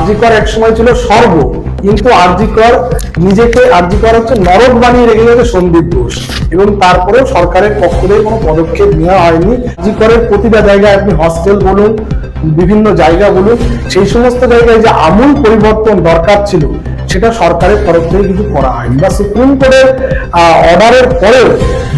জি কর এক সময় ছিল স্বর্গ, কিন্তু আর জি কর নিজেকে হচ্ছে নরক বানিয়ে রেখে গেছে সন্দীপ ঘোষ, এবং তারপরেও সরকারের পক্ষ থেকে কোনো পদক্ষেপ নেওয়া হয়নি। আর জি করের প্রতিটা জায়গায় আপনি হস্টেল বলুন, বিভিন্ন জায়গা বলুন, সেই সমস্ত জায়গায় যে আমূল পরিবর্তন দরকার ছিল সেটা সরকারের তরফ থেকে কিছু করা হয়নি, বা সুপ্রিম কোর্টের অর্ডারের পরেও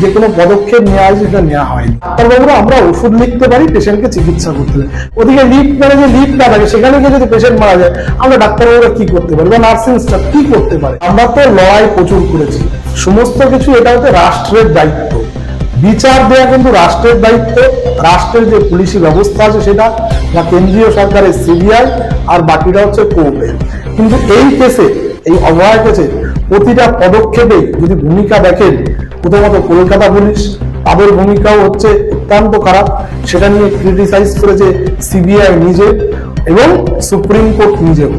যে কোনো পদক্ষেপ নেওয়া হয়েছে সেটা নেওয়া হয়নি। ডাক্তারবাবুরা আমরা ওষুধ লিখতে পারি, পেশেন্টকে চিকিৎসা করতে পারি, ওদিকে লিফট মানে যে লিফট না থাকে সেখানে গিয়ে যদি পেশেন্ট মারা যায় আমরা ডাক্তারবাবুরা কি করতে পারি, বা নার্সিং স্টাফ কি করতে পারে? আমরা তো লড়াই প্রচুর করেছি, সমস্ত কিছু এটা হচ্ছে রাষ্ট্রের দায়িত্ব, বিচার দেওয়া কিন্তু রাষ্ট্রের দায়িত্ব, রাষ্ট্রের যে পুলিশি ব্যবস্থা আছে সেটা, বা কেন্দ্রীয় সরকারের সিবিআই, আর বাকিটা হচ্ছে কোর্টের। কিন্তু এই কেসে, এই অভয়া কেসে প্রতিটা পদক্ষেপে যদি ভূমিকা দেখেন, প্রথমত কলকাতা পুলিশ, তাদের ভূমিকাও হচ্ছে অত্যন্ত খারাপ, সেটা নিয়ে ক্রিটিসাইজ করেছে সিবিআই নিজে এবং সুপ্রিম কোর্ট নিজেও,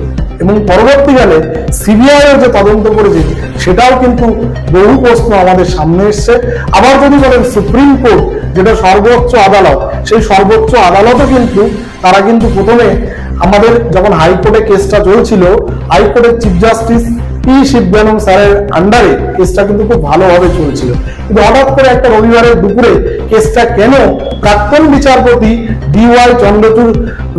এবং পরবর্তীকালে সিবিআইও যে তদন্ত করেছে সেটাও কিন্তু বহু প্রশ্ন আমাদের সামনে এসছে। আবার যদি বলেন সুপ্রিম কোর্ট যেটা সর্বোচ্চ আদালত, সেই সর্বোচ্চ আদালতও কিন্তু তারা কিন্তু প্রথমে আমাদের যখন হাইকোর্টে কেসটা চলছিল, হাইকোর্টের চিফ জাস্টিস পি শিবজ্ঞানম স্যারের আন্ডারে কেসটা কিন্তু খুব ভালোভাবে চলছিল, কিন্তু হঠাৎ করে একটা রবিবারের দুপুরে কেসটা কেন প্রাক্তন বিচারপতি ডিওয়াই চন্দ্রচূড়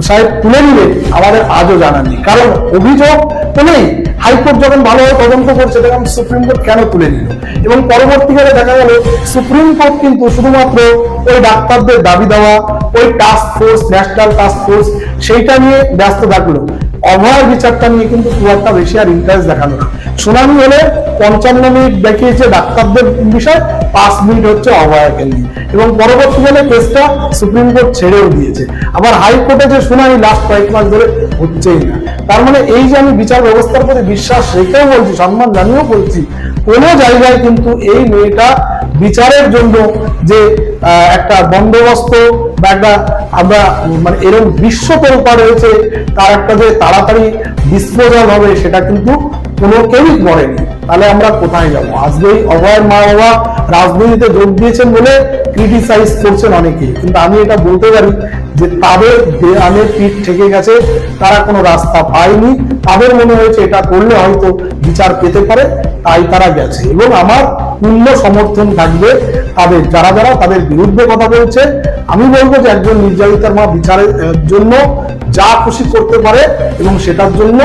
সাহেব তুলে নিলেন আমাদের আজও জানা নেই। কারণ অভিযোগ তো নেই, হাইকোর্ট যখন ভালোভাবে তদন্ত করছে তখন সুপ্রিম কোর্ট কেন তুলে নিল? এবং পরবর্তীকালে দেখা গেল সুপ্রিম কোর্ট কিন্তু শুধুমাত্র ওই ডাক্তারদের দাবি দেওয়া, ওই task force, national task force, সেইটা নিয়ে ব্যস্ত থাকলো, অভয়ার বিচারটা নিয়ে কিন্তু খুব একটা বেশি আর ইন্টারেস্ট দেখানো না। শুনানি হলে 55 মিনিট দেখিয়েছে ডাক্তারদের বিষয়, 5 মিনিট হচ্ছে অভয়াকে নিয়ে, এবং পরবর্তীকালে কেসটা সুপ্রিম কোর্ট ছেড়েও দিয়েছে। আবার হাইকোর্টে যে শুনানি লাস্ট কয়েক মাস ধরে হচ্ছেই না। তার মানে এই যে আমি বিচার ব্যবস্থার প্রতি বিশ্বাস রেখেও বলছি, সম্মান জানিয়েও বলছি, কোনো জায়গায় কিন্তু এই মেয়েটা বিচারের জন্য যে একটা বন্দোবস্ত বা একটা আমরা মানে এরকম বিশ্বকল্পা রয়েছে তার একটা যে তাড়াতাড়ি ডিসপোজাল হবে সেটা কিন্তু কোনো কেউই করেনি। তাহলে আমরা কোথায় যাব? আজকেই অভয়ের মা বাবা রাজনীতিতে যোগ দিয়েছেন বলে ক্রিটিসাইজ করছেন অনেকেই, কিন্তু আমি এটা বলতে পারি যে তাদের দেয়ালে পিঠ ঠেকে গেছে, তারা কোনো রাস্তা পায়নি, তাদের মনে হয়েছে এটা করলে হয়তো বিচার পেতে পারে, তাই তারা গেছে। এবং আমার পূর্ণ সমর্থন থাকবে তাদের, যারা যারা তাদের বিরুদ্ধে কথা বলছে। আমি বলবো যে একজন নির্যাতিতার মা বিচারের জন্য যা খুশি করতে পারে, এবং সেটার জন্য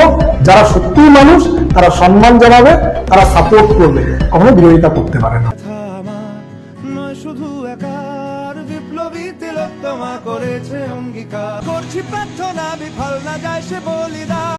যারা সত্যিই মানুষ তারা সম্মান জানাবে, তারা সাপোর্ট করবে, কখনো বিরোধিতা করতে পারে না। শুধু একার বিপ্লবী তিলোত্তমা করেছে অঙ্গীকার, করছি প্রার্থনা বিফল না যায় সে বলিদান।